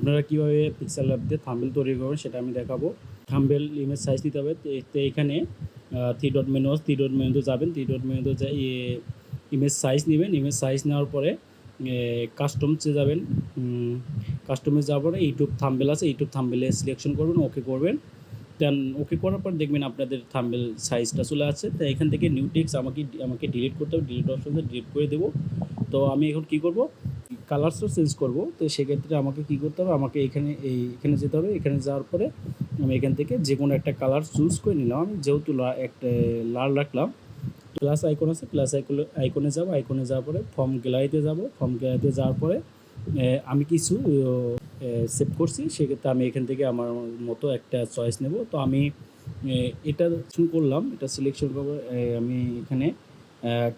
আপনারা কীভাবে pixel lab দিয়ে থাম্বনেল তৈরি করবেন সেটা আমি দেখাবো। থাম্বনেল ইমেজ সাইজ নিতে হবে। তো এখানে থ্রি ডট মেনুতে যাবেন। থ্রি ডট মেনুতে যাই ইমেজ সাইজ নেবেন। ইমেজ সাইজ নেওয়ার পরে কাস্টমসে যাবেন। কাস্টমে যাওয়ার পরে ইউটিউব থাম্বনেল আছে, ইউটিউব থাম্বনেলে সিলেকশন করবেন, ওকে করবেন। দেন ওকে করার পর দেখবেন আপনাদের থাম্বনেল সাইজটা চলে আসছে। তো এখান থেকে নিউ টেক্সট আমাকে ডিলিট করতে হবে। ডিলিট অপশানে ডিলিট করে দেবো। তো আমি এখন কী করব, কালার্সও চেঞ্জ করব। তো সেক্ষেত্রে আমাকে কী করতে হবে, আমাকে এখানে যেতে হবে। এখানে যাওয়ার পরে আমি এখান থেকে যে কোনো একটা কালার চুজ করে নিলাম। আমি যেহেতু একটা লাল রাখলাম, প্লাস আইকন আছে, প্লাস আইকনে যাব। আইকনে যাওয়ার পরে ফর্ম গ্যালারিতে যাব। ফর্ম গ্যালারিতে যাওয়ার পরে আমি কিছু সেভ করছি, সেক্ষেত্রে আমি এখান থেকে আমার মতো একটা চয়েস নেব। তো আমি এটা করলাম, এটা সিলেকশন করবো। আমি এখানে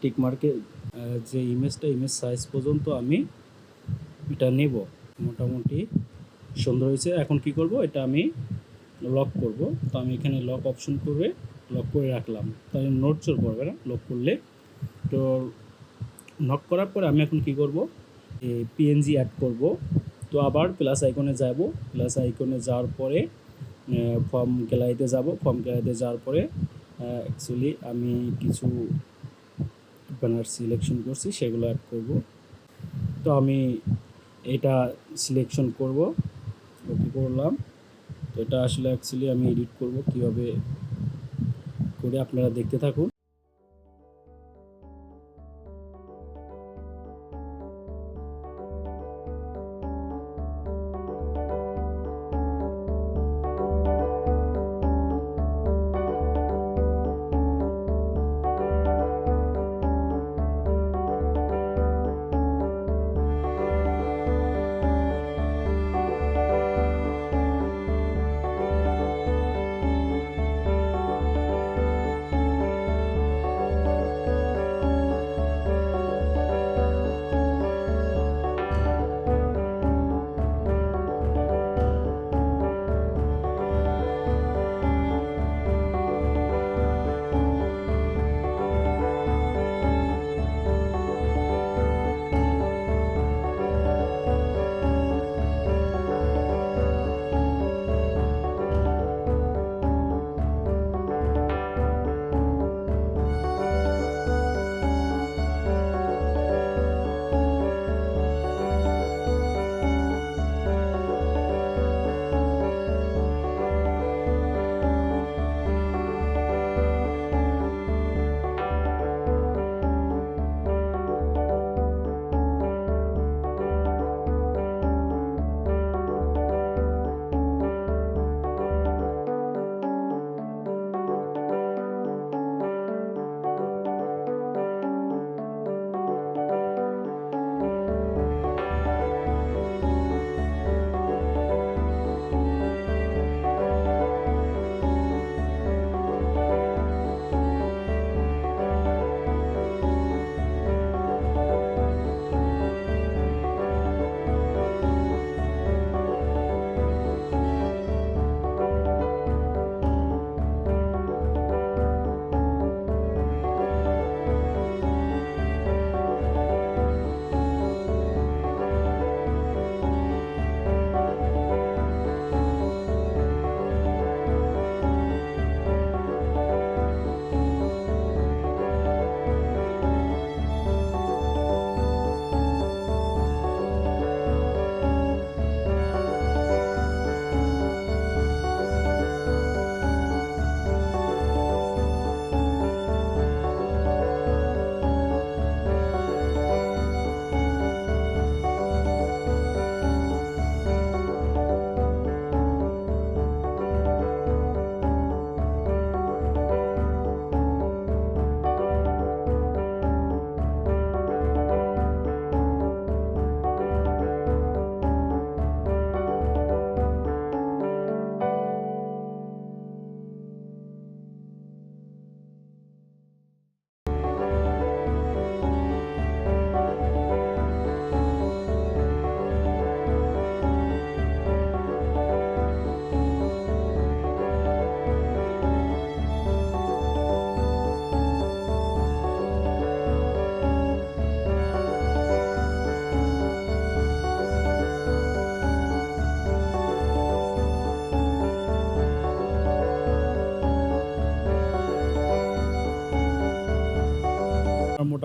টিক মার্কে যে ইমেজ সাইজ পর্যন্ত আমি এটা নেব। মোটামুটি সুন্দর হয়েছে। এখন কি করব, এটা আমি লক করব। তো আমি এখানে লক অপশন করে লক করে রাখলাম। তাই নোটচোর করবে না লক করলে। তো লক করার পরে আমি এখন কি করব, পিএনজি অ্যাড করব। তো আবার প্লাস আইকনে যাব। প্লাস আইকনে যাওয়ার পরে ফর্ম গ্যালারিতে যাব। ফর্ম গ্যালারিতে যাওয়ার পরে অ্যাকচুয়ালি আমি কিছু ব্যানার সিলেকশন করছি, সেগুলো অ্যাড করব। তো আমি এটা সিলেকশন করব, ওকে করলাম। তো এটা আসলে অ্যাকচুয়ালি আমি এডিট করব, কীভাবে করে আপনারা দেখতে থাকুন।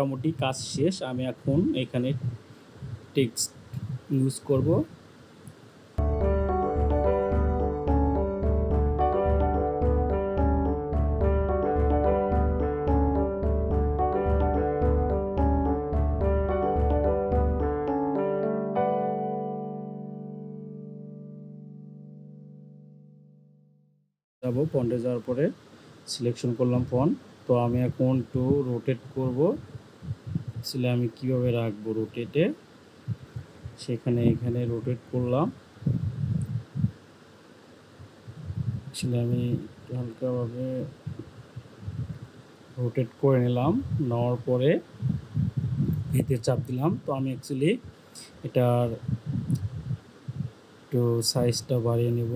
মোটামুটি কাজ শেষ। আমি এখন এখানে টেক্সট ইউজ করব। যাব ফন্টে যাওয়ার পরে সিলেকশন করলাম ফন্ট। তো আমি এখন একটু রোটেট করব। আসলে আমি কিভাবে রাখবো রোটেটে, সেখানে এখানে রোটেট করলাম। আসলে আমি হালকাভাবে রোটেট করে নিলাম, নেওয়ার পরে এতে চাপ দিলাম। তো আমি অ্যাকচুয়ালি এটার একটু সাইজটা বাড়িয়ে নেব।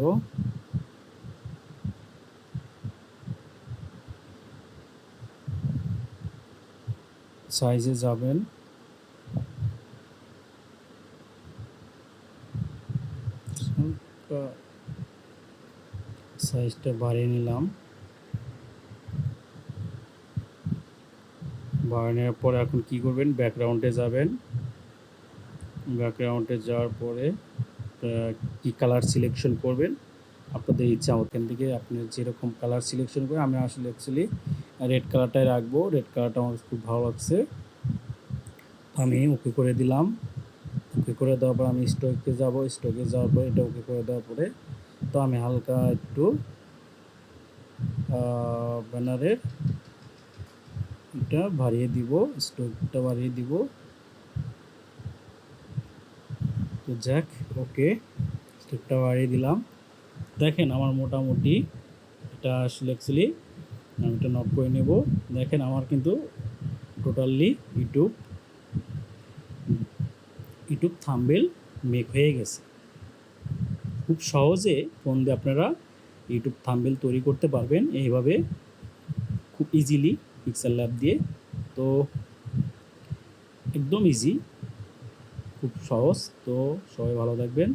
সাইজে যাবেন, সাইজটা বাড়িয়ে নিলাম। বাড়িয়ে নেওয়ার পরে এখন কি করবেন, ব্যাকগ্রাউন্ডে যাবেন। ব্যাকগ্রাউন্ডে যাওয়ার পরে কি কালার সিলেকশন করবেন আপনাদের ইচ্ছা মতো, এখান থেকে আপনি যেরকম কালার সিলেকশন করেন। আমি আসলে অ্যাকচুয়ালি রেড কালারটাই রাখবো, রেড কালারটা আমার খুব ভালো লাগছে। আমি ওকে করে দিলাম। ওকে করে দেওয়ার পর আমি স্টকে যাব। স্টকে যাওয়ার পর এটা ওকে করে দেওয়ার পরে তো আমি হালকা একটু ব্যানারের এটা বাড়িয়ে দিব, স্টকটা বাড়িয়ে দিব। তো যাক, ওকে স্টকটা বাড়িয়ে দিলাম। দেখেন আমার মোটামুটি এটা আসলে অ্যাকচুয়ালি আমি এটা নক করে নেব। দেখেন আমার কিন্তু টোটালি ইউটিউব থাম্বনেল মেক হয়ে গেছে। খুব সহজে ফোন দিয়ে আপনারা ইউটিউব থাম্বনেল তৈরি করতে পারবেন এইভাবে, খুব ইজিলি পিক্সেল ল্যাব দিয়ে। তো একদম ইজি, খুব সহজ। তো সবাই ভালো থাকবেন।